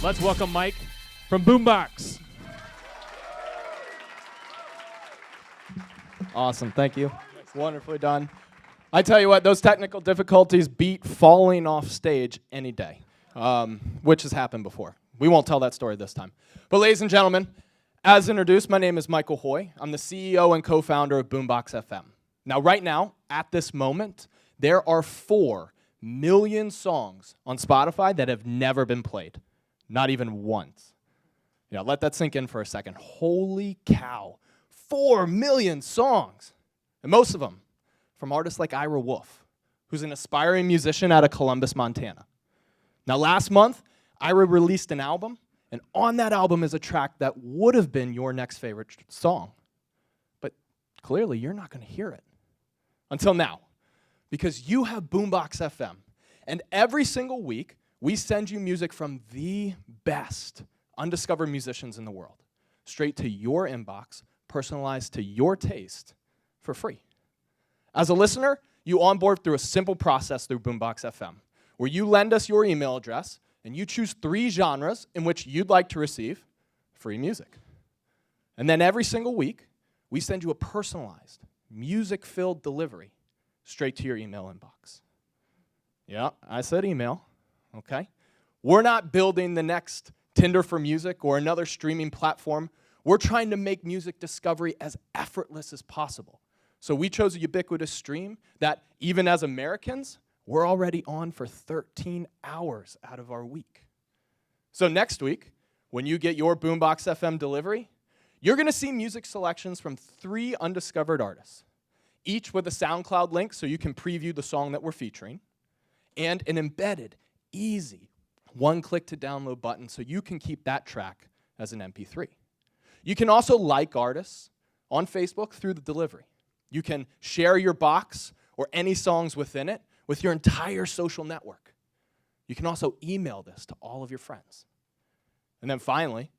Let's welcome Mike from Boombox. Awesome, thank you. Wonderfully done. I tell you what, those technical difficulties beat falling off stage any day, which has happened before. We won't tell that story this time. But ladies and gentlemen, as introduced, my name is Michael Hoy. I'm the CEO and co-founder of Boombox FM. Now, right now, at this moment, there are 4 million songs on Spotify that have never been played, not even once. Yeah, let that sink in for a second. Holy cow, 4 million songs, and most of them from artists like Ira Wolf, who's an aspiring musician out of Columbus, Montana. Now, last month, Ira released an album, and on that album is a track that would have been your next favorite song. But clearly, you're not going to hear it until now, because you have Boombox FM. And every single week, we send you music from the best undiscovered musicians in the world, straight to your inbox, personalized to your taste, for free. As a listener, you onboard through a simple process through Boombox FM, where you lend us your email address, and you choose 3 genres in which you'd like to receive free music. And then every single week, we send you a personalized, music-filled delivery straight to your email inbox. Yeah, I said email, okay? We're not building the next Tinder for music or another streaming platform. We're trying to make music discovery as effortless as possible. So we chose a ubiquitous stream that, even as Americans, we're already on for 13 hours out of our week. So next week, when you get your Boombox FM delivery, you're going to see music selections from 3 undiscovered artists, each with a SoundCloud link so you can preview the song that we're featuring, and an embedded, easy, one-click to download button so you can keep that track as an MP3. You can also like artists on Facebook through the delivery. You can share your box or any songs within it with your entire social network. You can also email this to all of your friends. And then finally,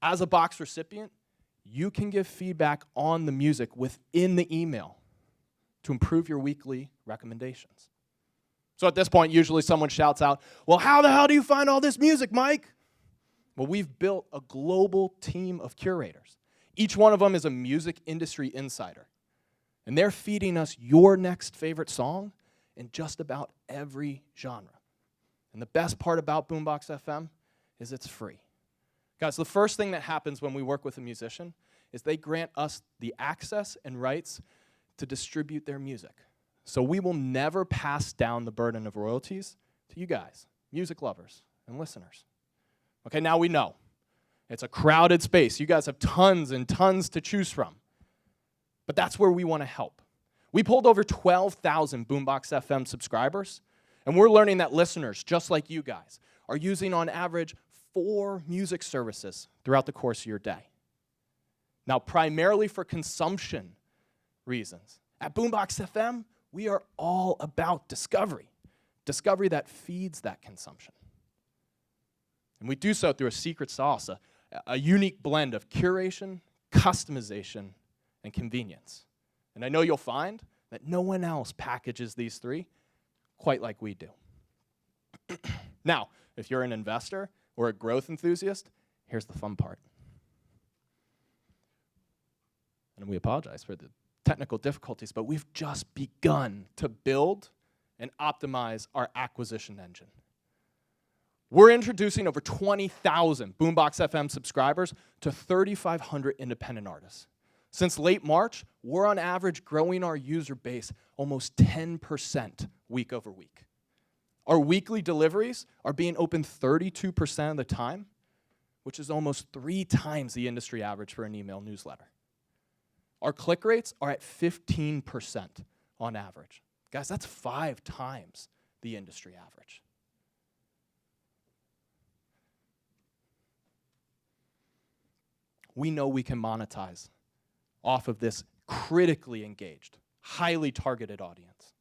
as a box recipient, you can give feedback on the music within the email to improve your weekly recommendations. So at this point, usually someone shouts out, "Well, how the hell do you find all this music, Mike?" Well, we've built a global team of curators. Each one of them is a music industry insider. And they're feeding us your next favorite song in just about every genre. And the best part about Boombox FM is it's free. Guys, the first thing that happens when we work with a musician is they grant us the access and rights to distribute their music. So we will never pass down the burden of royalties to you guys, music lovers and listeners. Okay, now we know. It's a crowded space. You guys have tons and tons to choose from. But that's where we want to help. We pulled over 12,000 Boombox FM subscribers, and we're learning that listeners, just like you guys, are using on average 4 music services throughout the course of your day. Now, primarily for consumption reasons, at Boombox FM, we are all about discovery that feeds that consumption. And we do so through a secret sauce, a unique blend of curation, customization, and convenience. And I know you'll find that no one else packages these 3 quite like we do. Now, if you're an investor or a growth enthusiast, here's the fun part. And we apologize for the technical difficulties, but we've just begun to build and optimize our acquisition engine. We're introducing over 20,000 Boombox FM subscribers to 3,500 independent artists. Since late March, we're on average growing our user base almost 10% week over week. Our weekly deliveries are being opened 32% of the time, which is almost 3 times the industry average for an email newsletter. Our click rates are at 15% on average. Guys, that's 5 times the industry average. We know we can monetize off of this critically engaged, highly targeted audience.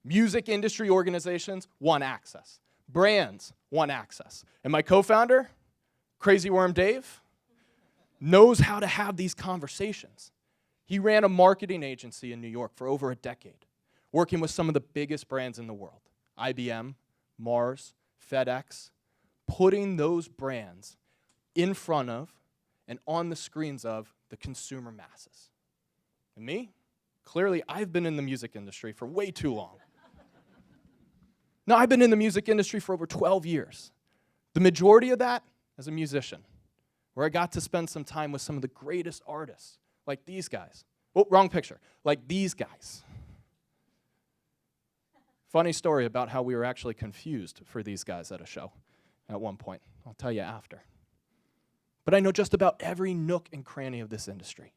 Music industry organizations want access. Brands want access. And my co-founder, Crazy Worm Dave, knows how to have these conversations. He ran a marketing agency in New York for over a decade, working with some of the biggest brands in the world, IBM, Mars, FedEx, putting those brands in front of and on the screens of the consumer masses. And me? Clearly, I've been in the music industry for way too long. Now, I've been in the music industry for over 12 years. The majority of that as a musician, where I got to spend some time with some of the greatest artists, like these guys. Oh, wrong picture. Like these guys. Funny story about how we were actually confused for these guys at a show at one point. I'll tell you after. But I know just about every nook and cranny of this industry.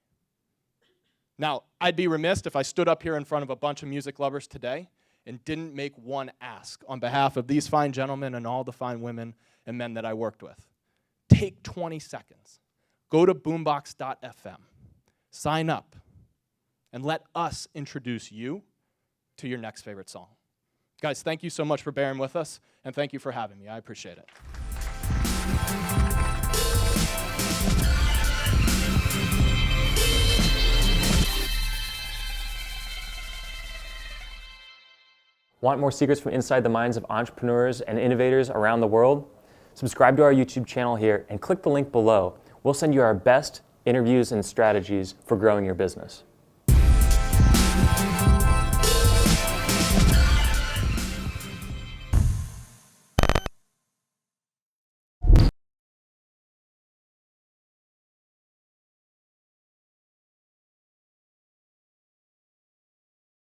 Now, I'd be remiss if I stood up here in front of a bunch of music lovers today and didn't make one ask on behalf of these fine gentlemen and all the fine women and men that I worked with. Take 20 seconds. Go to boombox.fm. Sign up. And let us introduce you to your next favorite song. Guys, thank you so much for bearing with us, and thank you for having me. I appreciate it. Want more secrets from inside the minds of entrepreneurs and innovators around the world? Subscribe to our YouTube channel here and click the link below. We'll send you our best interviews and strategies for growing your business.